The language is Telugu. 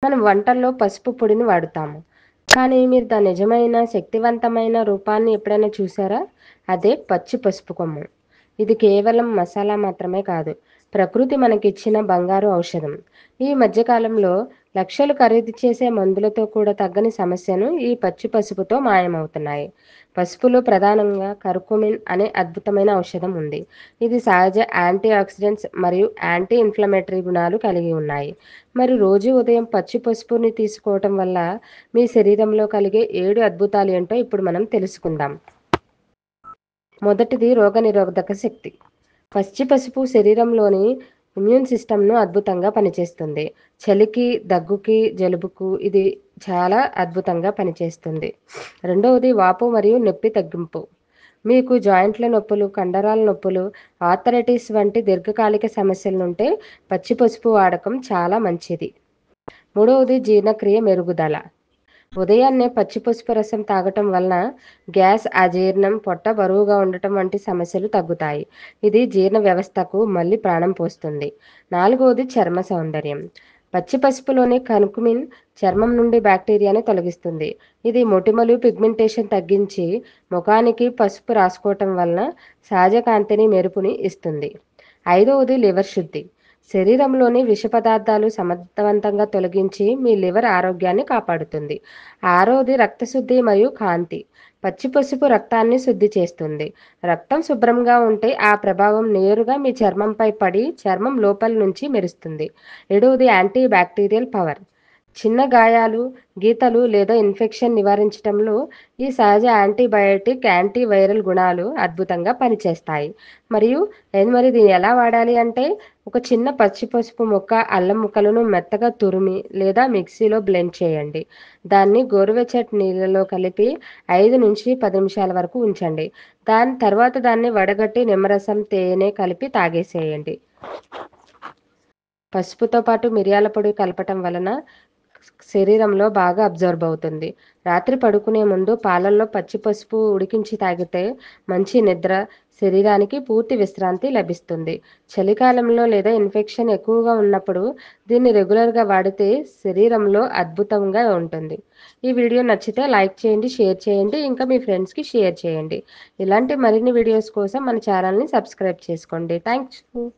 మనం వంటల్లో పసుపు పొడిని వాడుతాము. కానీ మీరు దాని నిజమైన శక్తివంతమైన రూపాన్ని ఎప్పుడైనా చూసారా? అదే పచ్చి పసుపు కొమ్ము. ఇది కేవలం మసాలా మాత్రమే కాదు. ప్రకృతి మనకిచ్చిన బంగారు ఔషధం. ఈ మధ్య కాలంలో లక్షలు ఖరీదు చేసే మందులతో కూడా తగ్గని సమస్యను ఈ పచ్చి పసుపుతో మాయమవుతున్నాయి. పసుపులో ప్రధానంగా కర్కుమిన్ అనే అద్భుతమైన ఔషధం ఉంది. ఇది సహజ యాంటీ ఆక్సిడెంట్స్ మరియు యాంటీ ఇన్‌ఫ్లమేటరీ గుణాలు కలిగి ఉన్నాయి. మరి రోజు ఉదయం పచ్చి పసుపుని తీసుకోవటం వల్ల మీ శరీరంలో కలిగే 7 అద్భుతాలు ఏంటో ఇప్పుడు మనం తెలుసుకుందాం. మొదటిది రోగనిరోధక శక్తి. పచ్చి పసుపు శరీరంలోని ఇమ్యూన్ సిస్టమ్‌ను అద్భుతంగా పనిచేస్తుంది. చలికి, దగ్గుకి, జలుబుకు ఇది చాలా అద్భుతంగా పనిచేస్తుంది. రెండవది వాపు మరియు నొప్పి తగ్గింపు. మీకు జాయింట్ల నొప్పులు, కండరాల నొప్పులు, ఆర్థరైటిస్ వంటి దీర్ఘకాలిక సమస్యలుంటే పచ్చి పసుపు వాడకం చాలా మంచిది. మూడవది జీర్ణక్రియ మెరుగుదల. ఉదయాన్నే పచ్చి పసుపు రసం తాగటం వలన గ్యాస్, అజీర్ణం, పొట్ట బరువుగా ఉండటం వంటి సమస్యలు తగ్గుతాయి. ఇది జీర్ణ వ్యవస్థకు మళ్ళీ ప్రాణం పోస్తుంది. నాలుగవది చర్మ సౌందర్యం. పచ్చి పసుపులోని కర్కుమిన్ చర్మం నుండి బ్యాక్టీరియాని తొలగిస్తుంది. ఇది మొటిమలు, పిగ్మెంటేషన్ తగ్గించి ముఖానికి పసుపు రాసుకోవటం వలన సహజ కాంతిని, మెరుపుని ఇస్తుంది. ఐదవది లివర్ శుద్ధి. శరీరంలోని విష పదార్థాలు సమర్థవంతంగా తొలగించి మీ లివర్ ఆరోగ్యాన్ని కాపాడుతుంది. ఆరోది రక్తశుద్ధి మరియు కాంతి. పచ్చి పసుపు రక్తాన్ని శుద్ధి చేస్తుంది. రక్తం శుభ్రంగా ఉంటే ఆ ప్రభావం నేరుగా మీ చర్మంపై పడి చర్మం లోపల నుంచి మెరుస్తుంది. ఏడవది యాంటీ బ్యాక్టీరియల్ పవర్. చిన్న గాయాలు, గీతలు లేదా ఇన్ఫెక్షన్ నివారించటంలో ఈ సహజ యాంటీబయాటిక్, యాంటీ వైరల్ గుణాలు అద్భుతంగా పనిచేస్తాయి. మరి దీన్ని ఎలా వాడాలి అంటే ఒక చిన్న పచ్చి పసుపు ముక్క, అల్లం ముక్కలను మెత్తగా తురిమి లేదా మిక్సీలో బ్లెండ్ చేయండి. దాన్ని గోరువెచ్చటి నీళ్ళలో కలిపి 5-10 నిమిషాల వరకు ఉంచండి. దాని తర్వాత దాన్ని వడగట్టి నిమ్మరసం, తేనె కలిపి తాగేసేయండి. పసుపుతో పాటు మిరియాల పొడి కలపటం వలన శరీరంలో బాగా అబ్జర్బ్ అవుతుంది. రాత్రి పడుకునే ముందు పాలల్లో పచ్చి పసుపు ఉడికించి తాగితే మంచి నిద్ర, శరీరానికి పూర్తి విశ్రాంతి లభిస్తుంది. చలికాలంలో లేదా ఇన్ఫెక్షన్ ఎక్కువగా ఉన్నప్పుడు దీన్ని రెగ్యులర్‌గా వాడితే శరీరంలో అద్భుతంగా ఉంటుంది. ఈ వీడియో నచ్చితే లైక్ చేయండి, షేర్ చేయండి, ఇంకా మీ ఫ్రెండ్స్‌కి షేర్ చేయండి. ఇలాంటి మరిన్ని వీడియోస్ కోసం మన ఛానల్‌ని సబ్స్క్రైబ్ చేసుకోండి. Thank you.